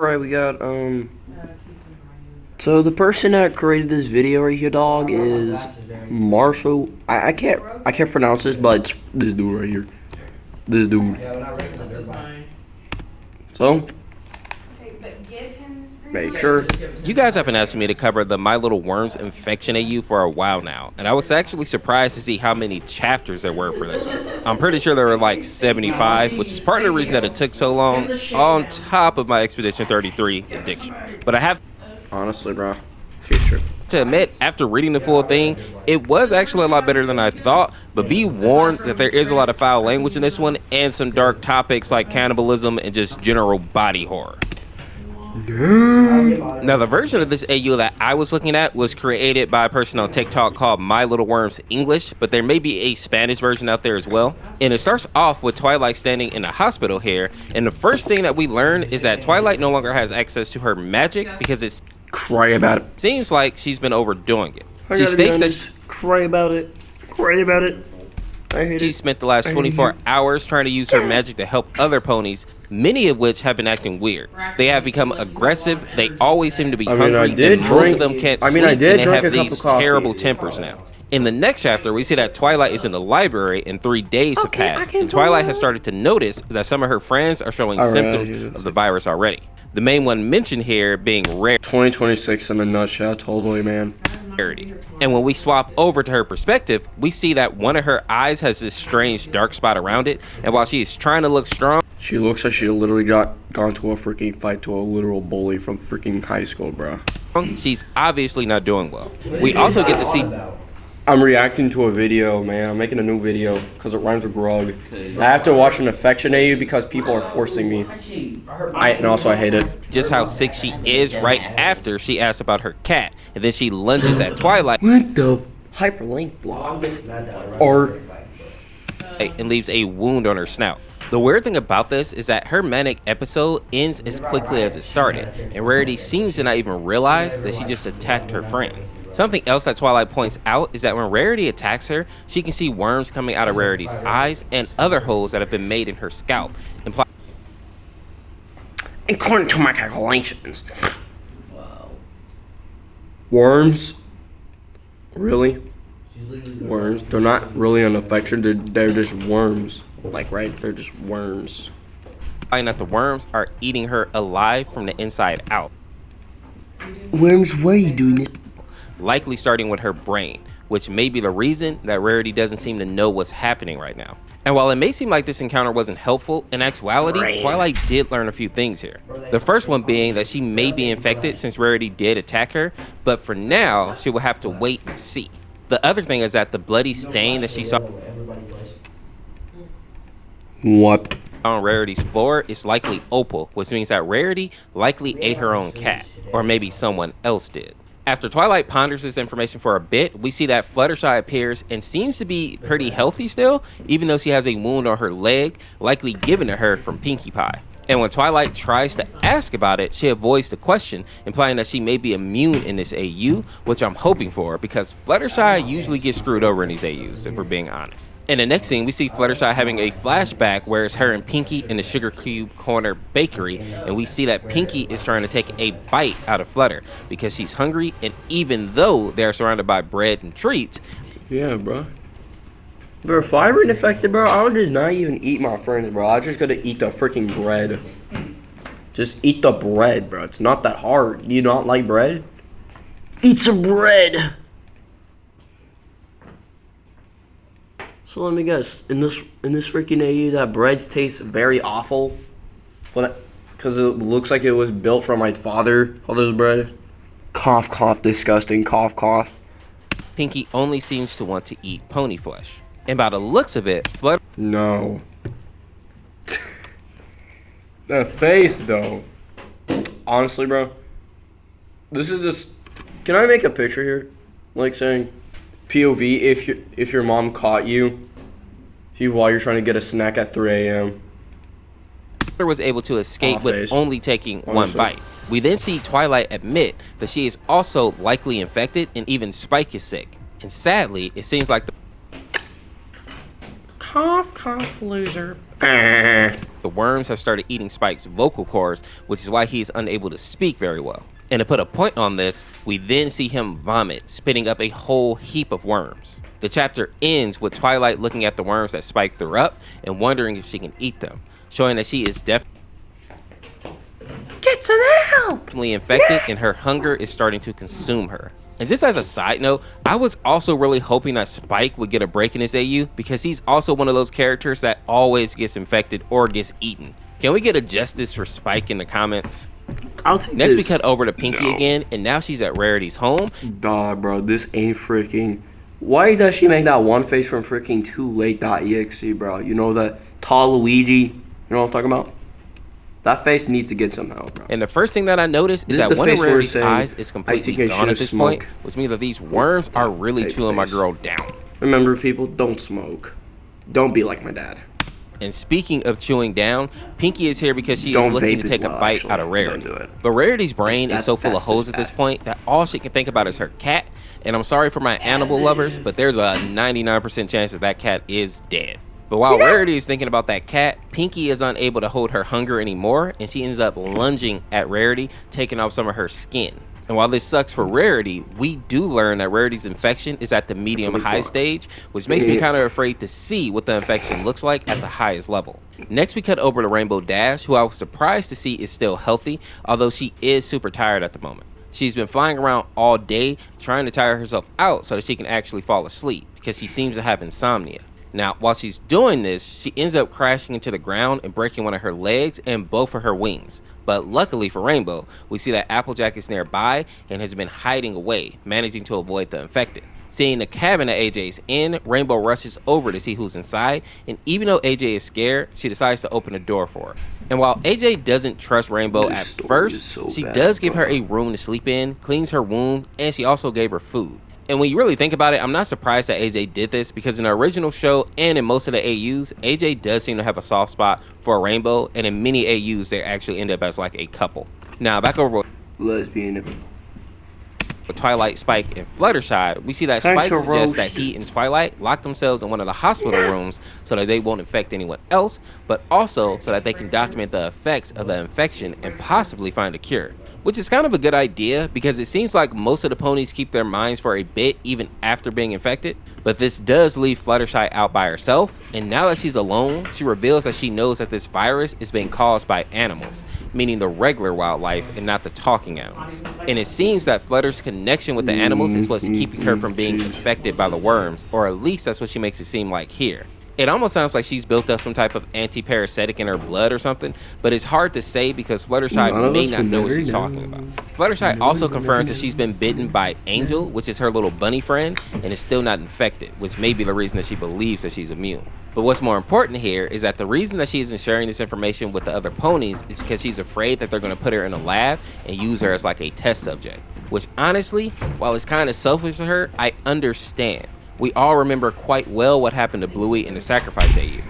Alright, we got, so the person that created this video right here, dog, is Marshall. I can't pronounce this, but it's this dude right here. This dude. So, make sure. You guys have been asking me to cover the Mlp Infaction Au for a while now, and I was actually surprised to see how many chapters there were for this one. I'm pretty sure there were like 75, which is part of the reason that it took so long, on top of my Expedition 33 addiction. But I have Honestly, bro, she's true. to admit, after reading the full thing, it was actually a lot better than I thought, but be warned that there is a lot of foul language in this one, and some dark topics like cannibalism and just general body horror. Now, the version of this AU that I was looking at was created by a person on TikTok called My Little Worms English, but there may be a Spanish version out there as well. And it starts off with Twilight standing in a hospital here, and the first thing that we learn is that Twilight no longer has access to her magic because it Cry about it. seems like she's been overdoing it. I She gotta be states that honest. Cry about it. Cry about it. I hate she it. spent the last 24 hours trying to use her magic to help other ponies, many of which have been acting weird. They have become aggressive, they always seem to be hungry, and most of them can't sleep, and they have these terrible tempers now. In the next chapter, we see that Twilight is in the library and 3 days have passed, and Twilight has started to notice that some of her friends are showing symptoms of the virus already. The main one mentioned here being 2026 in a nutshell, totally, man. rarity. And when we swap over to her perspective, we see that one of her eyes has this strange dark spot around it, and while she is trying to look strong, She looks like she literally gone to a freaking fight to a literal bully from freaking high school, bro. she's obviously not doing well. We also get to see I'm reacting to a video, man. I'm making a new video because it rhymes with grog. I have to watch an Affection AU because people are forcing me. And also I hate it. just how sick she is right after she asks about her cat, and then she lunges at Twilight What the hyperlink block? Or and leaves a wound on her snout. The weird thing about this is that her manic episode ends as quickly as it started, and Rarity seems to not even realize that she just attacked her friend. Something else that Twilight points out is that when Rarity attacks her, she can see worms coming out of Rarity's eyes and other holes that have been made in her scalp, according to my calculations. Worms? Really? Worms? They're not really an affection, they're just worms. Like, right? They're just worms. implying that the worms are eating her alive from the inside out, Worms, why are you doing it? likely starting with her brain, which may be the reason that Rarity doesn't seem to know what's happening right now. And while it may seem like this encounter wasn't helpful, in actuality, Twilight did learn a few things here. The first one being that she may be infected since Rarity did attack her, but for now, she will have to wait and see. The other thing is that the bloody stain that she saw What? on Rarity's floor is likely opal, which means that Rarity likely ate her own cat, or maybe someone else did. After Twilight ponders this information for a bit, we see that Fluttershy appears and seems to be pretty healthy still, even though she has a wound on her leg, likely given to her from Pinkie Pie. And when Twilight tries to ask about it, she avoids the question, implying that she may be immune in this AU, which I'm hoping for, because Fluttershy usually gets screwed over in these AUs, if we're being honest. In the next scene, we see Fluttershy having a flashback where it's her and Pinkie in the Sugar Cube Corner Bakery, and we see that Pinkie is trying to take a bite out of Flutter because she's hungry, and even though they're surrounded by bread and treats, Yeah, bro. Bro, if I were infected, bro, I would just not even eat my friends, bro. I just gotta eat the freaking bread. Just eat the bread, bro. It's not that hard. Do you not like bread? Eat some bread. So let me guess. In this freaking AU, that bread tastes very awful. Because it looks like it was built from my father. All this bread. Cough, cough, disgusting. Cough, cough. Pinkie only seems to want to eat pony flesh. And by the looks of it, Flutter No. The face, though. Honestly, bro. This is just. Can I make a picture here? Like saying, POV, if your mom caught you while you're trying to get a snack at 3 a.m. was able to escape Aw, with face. only taking one Honestly. bite. We then see Twilight admit that she is also likely infected, and even Spike is sick. And sadly, it seems like the Cough, cough, loser. The worms have started eating Spike's vocal cords, which is why he is unable to speak very well. And to put a point on this, we then see him vomit, spitting up a whole heap of worms. The chapter ends with Twilight looking at the worms that Spike threw up and wondering if she can eat them, showing that she is definitely Get some help! infected and her hunger is starting to consume her. And just as a side note, I was also really hoping that Spike would get a break in his AU because he's also one of those characters that always gets infected or gets eaten. Can we get a justice for Spike in the comments? I'll take Next, this. we cut over to Pinky again, and now she's at Rarity's home. Dog, bro, this ain't freaking. Why does she make that one face from freaking Too Late.exe, bro? You know that tall Luigi? You know what I'm talking about? That face needs to get some help, bro. And the first thing that I noticed is This is that the one of face where Rarity's saying, eyes is "I completely think I gone at should this smoke." point, which means that these worms are really Fake chewing my face. girl down. Remember, people, don't smoke. Don't be like my dad. And speaking of chewing down, Pinky is here because she is Don't looking vape to as take a well, bite actually. out of Rarity. Don't do it. But Rarity's brain is so full of That's holes just at this bad. point that all she can think about is her cat. And I'm sorry for my animal lovers, but there's a 99% chance that cat is dead. But while Rarity is thinking about that cat, Pinky is unable to hold her hunger anymore, and she ends up lunging at Rarity, taking off some of her skin. And while this sucks for Rarity, we do learn that Rarity's infection is at the medium-high stage, which makes me kind of afraid to see what the infection looks like at the highest level. Next, we cut over to Rainbow Dash, who I was surprised to see is still healthy, although she is super tired at the moment. She's been flying around all day, trying to tire herself out so that she can actually fall asleep, because she seems to have insomnia. Now, while she's doing this, she ends up crashing into the ground and breaking one of her legs and both of her wings. But luckily for Rainbow, we see that Applejack is nearby and has been hiding away, managing to avoid the infected. Seeing the cabin that AJ is in, Rainbow rushes over to see who's inside, and even though AJ is scared, she decides to open the door for her. And while AJ doesn't trust Rainbow This at story first, is so she bad, does give her bro. a room to sleep in, cleans her wound, and she also gave her food. And when you really think about it, I'm not surprised that AJ did this because in the original show and in most of the AUs, AJ does seem to have a soft spot for a Rainbow, and in many AUs, they actually end up as like a couple. Now, back over with Lesbian. Twilight, Spike, and Fluttershy, we see that Time Spike to suggests that roast. he and Twilight lock themselves in one of the hospital rooms so that they won't infect anyone else, but also so that they can document the effects of the infection and possibly find a cure. Which is kind of a good idea because it seems like most of the ponies keep their minds for a bit even after being infected, but this does leave Fluttershy out by herself, and now that she's alone, she reveals that she knows that this virus is being caused by animals, meaning the regular wildlife and not the talking animals. And it seems that Flutter's connection with the animals is what's keeping her from being infected by the worms, or at least that's what she makes it seem like here. It almost sounds like she's built up some type of anti-parasitic in her blood or something, but it's hard to say because Fluttershy may not know what she's talking about. Fluttershy also confirms that she's been bitten by Angel, which is her little bunny friend, and is still not infected, which may be the reason that she believes that she's immune. But what's more important here is that the reason that she isn't sharing this information with the other ponies is because she's afraid that they're going to put her in a lab and use her as like a test subject. Which honestly, while it's kind of selfish of her, I understand. We all remember quite well what happened to Bluey in the Sacrifice AU.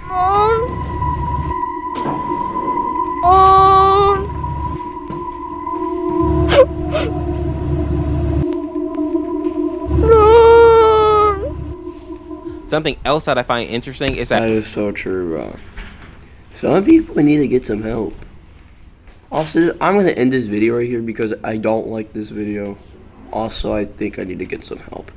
Something else that I find interesting is that That is so true, bro. Some people need to get some help. Also, I'm going to end this video right here because I don't like this video. Also, I think I need to get some help.